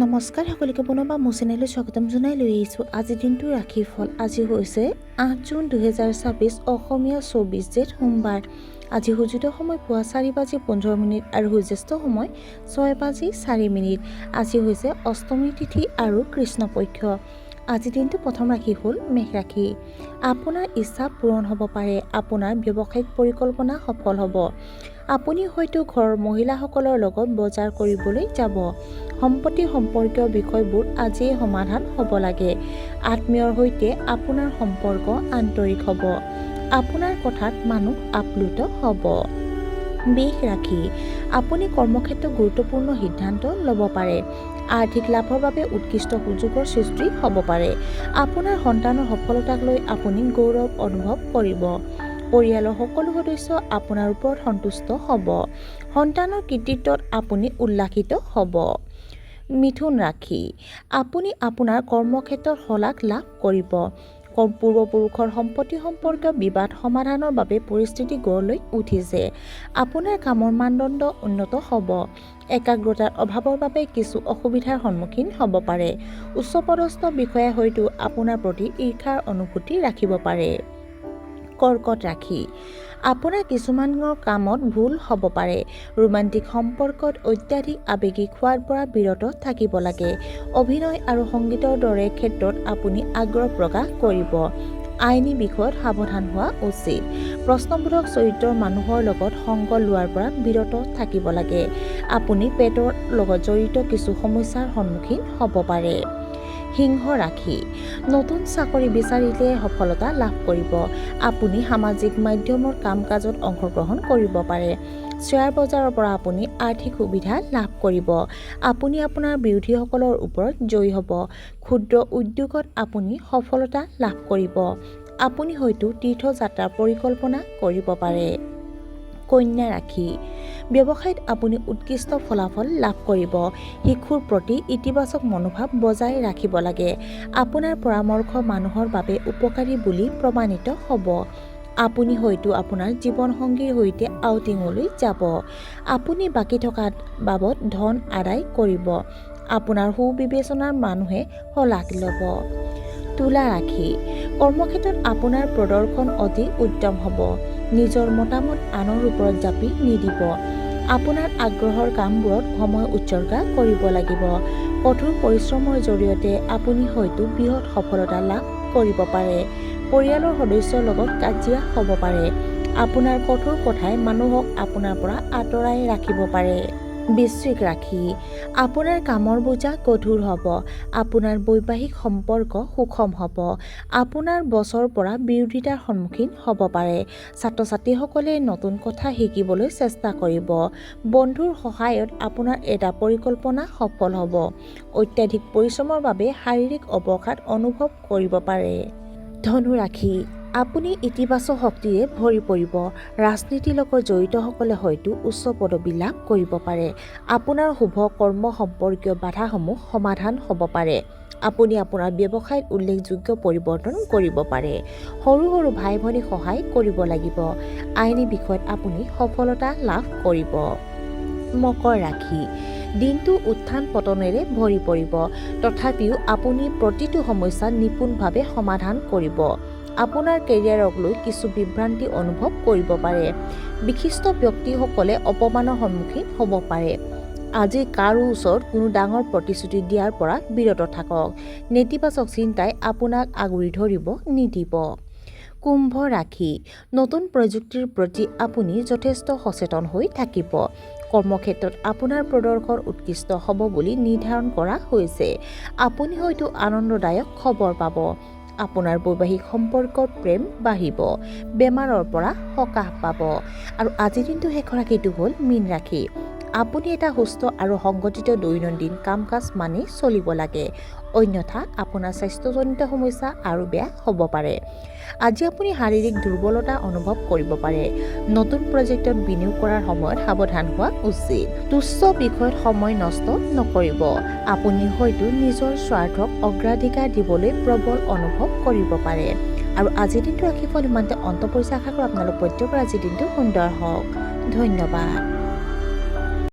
নমস্কাৰ সকলোকে পুনৰবাৰ মোৰ চেনেললৈ স্বাগতম জনাই লৈ আহিছোঁ। আজিৰ দিনটো ৰাশিৰ ফল। আজি হৈছে 8 জুন 2026 অসমীয়া 24 জেঠ সোমবাৰ। আজি সূৰ্যোদয় সময় পুৱা 4:15 আৰু সূৰ্যাস্ত সময় 6:04। আজি হৈছে অষ্টমী তিথি আৰু কৃষ্ণপক্ষ। আজিৰ দিনটো প্ৰথম ৰাশি হ'ল মেষ ৰাশি। আপোনাৰ ইচ্ছা পূৰণ হ'ব পাৰে। আপোনাৰ ব্যৱসায়িক পৰিকল্পনা সফল হ'ব। আপুনি হয়তো ঘৰৰ মহিলাসকলৰ লগত বজাৰ কৰিবলৈ যাব। সম্পত্তি সম্পৰ্কীয় বিষয়বোৰ আজিয়ে সমাধান হ'ব লাগে। আত্মীয়ৰ সৈতে আপোনাৰ সম্পৰ্ক আন্তৰিক হ'ব। আপোনাৰ কথাত মানুহ আপ্লুত হ'ব। বৃষ ৰাশি। আপুনি কৰ্মক্ষেত্ৰত গুৰুত্বপূৰ্ণ সিদ্ধান্ত ল'ব পাৰে। আৰ্থিক লাভৰ বাবে উৎকৃষ্ট সুযোগৰ সৃষ্টি হ'ব পাৰে। আপোনাৰ সন্তানৰ সফলতাক লৈ আপুনি গৌৰৱ অনুভৱ কৰিব। পৰিয়ালৰ সকলো সদস্য আপোনাৰ ওপৰত সন্তুষ্ট হ'ব। সন্তানৰ কৃতিত্বত আপুনি উল্লাসিত হ'ব। মিথুন ৰাশি। আপুনি আপোনাৰ কৰ্মক্ষেত্ৰত শলাগ লাভ কৰিব। পূৰ্বপুৰুষৰ সম্পত্তি সম্পৰ্কীয় বিবাদ সমাধানৰ বাবে পৰিস্থিতি গঢ় লৈ উঠিছে। আপোনাৰ কামৰ মানদণ্ড উন্নত হ'ব। একাগ্ৰতাৰ অভাৱৰ বাবে কিছু অসুবিধাৰ সন্মুখীন হ'ব পাৰে। উচ্চপদস্থ বিষয়াই হয়তো আপোনাৰ প্ৰতি ঈৰ্ষাৰ অনুভূতি ৰাখিব পাৰে। কৰ্কট ৰাশি। আপোনাৰ কিছুমানৰ কামত ভুল হ'ব পাৰে। ৰোমান্টিক সম্পৰ্কত অত্যাধিক আৱেগিক হোৱাৰ পৰা বিৰত থাকিব লাগে। অভিনয় আৰু সংগীতৰ দৰে ক্ষেত্ৰত আপুনি আগ্ৰহ প্ৰকাশ কৰিব। আইনী বিষয়ত সাৱধান হোৱা উচিত। প্ৰশ্নবোধক চৰিত্ৰৰ মানুহৰ লগত সংগ লোৱাৰ পৰা বিৰত থাকিব লাগে। আপুনি পেটৰ লগত জড়িত কিছু সমস্যাৰ সন্মুখীন হ'ব পাৰে। সিংহ ৰাশি। নতুন চাকৰি বিচাৰিলে সফলতা লাভ কৰিব। আপুনি সামাজিক মাধ্যমৰ কাম কাজত অংশগ্ৰহণ কৰিব পাৰে। শ্বেয়াৰ বজাৰৰ পৰা আপুনি আৰ্থিক সুবিধা লাভ কৰিব। আপুনি আপোনাৰ বিৰোধীসকলৰ ওপৰত জয়ী হ'ব। ক্ষুদ্ৰ উদ্যোগত আপুনি সফলতা লাভ কৰিব। আপুনি হয়তো তীৰ্থযাত্ৰাৰ পৰিকল্পনা কৰিব পাৰে। কন্যা ৰাশি। ব্যৱসায়ত আপুনি উৎকৃষ্ট ফলাফল লাভ কৰিব। শিশুৰ প্ৰতি ইতিবাচক মনোভাৱ বজাই ৰাখিব লাগে। আপোনাৰ পৰামৰ্শ মানুহৰ বাবে উপকাৰী বুলি প্ৰমাণিত হ'ব। আপুনি হয়তো আপোনাৰ জীৱনসংগীৰ সৈতে আউটিঙলৈ যাব। আপুনি বাকী থকা বাবদ ধন আদায় কৰিব। আপোনাৰ সুবিবেচনাৰ মানুহে শলাগ ল'ব। তুলা ৰাশি। কৰ্মক্ষেত্ৰত আপোনাৰ প্ৰদৰ্শন অতি উত্তম হ'ব। নিজৰ মতামত আনৰ ওপৰত জাপি নিদিব। আপোনাৰ আগ্ৰহৰ কামবোৰত সময় উৎসৰ্গা কৰিব লাগিব। কঠোৰ পৰিশ্ৰমৰ জৰিয়তে আপুনি হয়তো বৃহৎ সফলতা লাভ কৰিব পাৰে। পৰিয়ালৰ সদস্যৰ লগত কাজিয়া হ'ব পাৰে। আপোনাৰ কঠোৰ কথাই মানুহক আপোনাৰ পৰা আঁতৰাই ৰাখিব পাৰে। বৃশ্চিক ৰাশি। আপোনাৰ কামৰ বোজা গধুৰ হ'ব। আপোনাৰ বৈবাহিক সম্পৰ্ক সুষম হ'ব। আপোনাৰ বছৰ পৰা বিৰোধিতাৰ সন্মুখীন হ'ব পাৰে। ছাত্ৰ-ছাত্ৰীসকলে নতুন কথা শিকিবলৈ চেষ্টা কৰিব। বন্ধুৰ সহায়ত আপোনাৰ এটা পৰিকল্পনা সফল হ'ব। অত্যাধিক পৰিশ্ৰমৰ বাবে শাৰীৰিক অৱসাদ অনুভৱ কৰিব পাৰে। ধনু ৰাশি। আপুনি ইতিবাচক শক্তিৰে ভৰি পৰিব। ৰাজনীতিৰ লগত জড়িতসকলে হয়তো উচ্চ পদবী লাভ কৰিব পাৰে। আপোনাৰ শুভ কৰ্ম সম্পৰ্কীয় বাধাসমূহ সমাধান হ'ব পাৰে। আপুনি আপোনাৰ ব্যৱসায়ত উল্লেখযোগ্য পৰিৱৰ্তন কৰিব পাৰে। সৰু সৰু ভাই ভনীক সহায় কৰিব লাগিব। আইনী বিষয়ত আপুনি সফলতা লাভ কৰিব। মকৰ ৰাশি। দিনটো উত্থান পতনেৰে ভৰি পৰিব। তথাপিও আপুনি প্ৰতিটো সমস্যা নিপুণভাৱে সমাধান কৰিব। আপোনাৰ কেৰিয়াৰক লৈ কিছু বিভ্ৰান্তি অনুভৱ কৰিব পাৰে। বিশিষ্ট ব্যক্তিসকলে অপমানৰ সন্মুখীন হ'ব পাৰে। আজি কাৰো ওচৰত কোনো ডাঙৰ প্ৰতিশ্ৰুতি দিয়াৰ পৰা বিৰত থাকক। নেতিবাচক চিন্তাই আপোনাক আগুৰি ধৰিব নিদিব। কুম্ভ ৰাশি। নতুন প্ৰযুক্তিৰ প্ৰতি আপুনি যথেষ্ট সচেতন হৈ থাকিব। কৰ্মক্ষেত্ৰত আপোনাৰ প্ৰদৰ্শন উৎকৃষ্ট হ'ব বুলি নিৰ্ধাৰণ কৰা হৈছে। আপুনি হয়তো আনন্দদায়ক খবৰ পাব। আপোনাৰ বৈবাহিক সম্পৰ্কত প্ৰেম বাঢ়িব। বেমাৰৰ পৰা সকাহ পাব। আৰু আজিৰ দিনটো শেষৰ ৰাশিটো হ'ল মীন ৰাশি। আপুনি এটা সুস্থ আৰু সংগঠিত দৈনন্দিন কাম কাজ মানি চলিব লাগে। অন্যথা আপোনাৰ স্বাস্থ্যজনিত সমস্যা আৰু বেয়া হ'ব পাৰে। আজি আপুনি শাৰীৰিক দুৰ্বলতা অনুভৱ কৰিব পাৰে। নতুন প্ৰজেক্টত বিনিয়োগ কৰাৰ সময়ত সাৱধান হোৱা উচিত। তুচ্ছ বিষয়ত সময় নষ্ট নকৰিব। আপুনি হয়তো নিজৰ স্বাৰ্থক অগ্ৰাধিকাৰ দিবলৈ প্ৰবল অনুভৱ কৰিব পাৰে। আৰু আজিৰ দিনটো ৰাশিফল ইমানতে অন্ত পৰিছে। আশা কৰোঁ আপোনালোক প্ৰত্যেকৰ আজিৰ দিনটো সুন্দৰ হওক। ধন্যবাদ।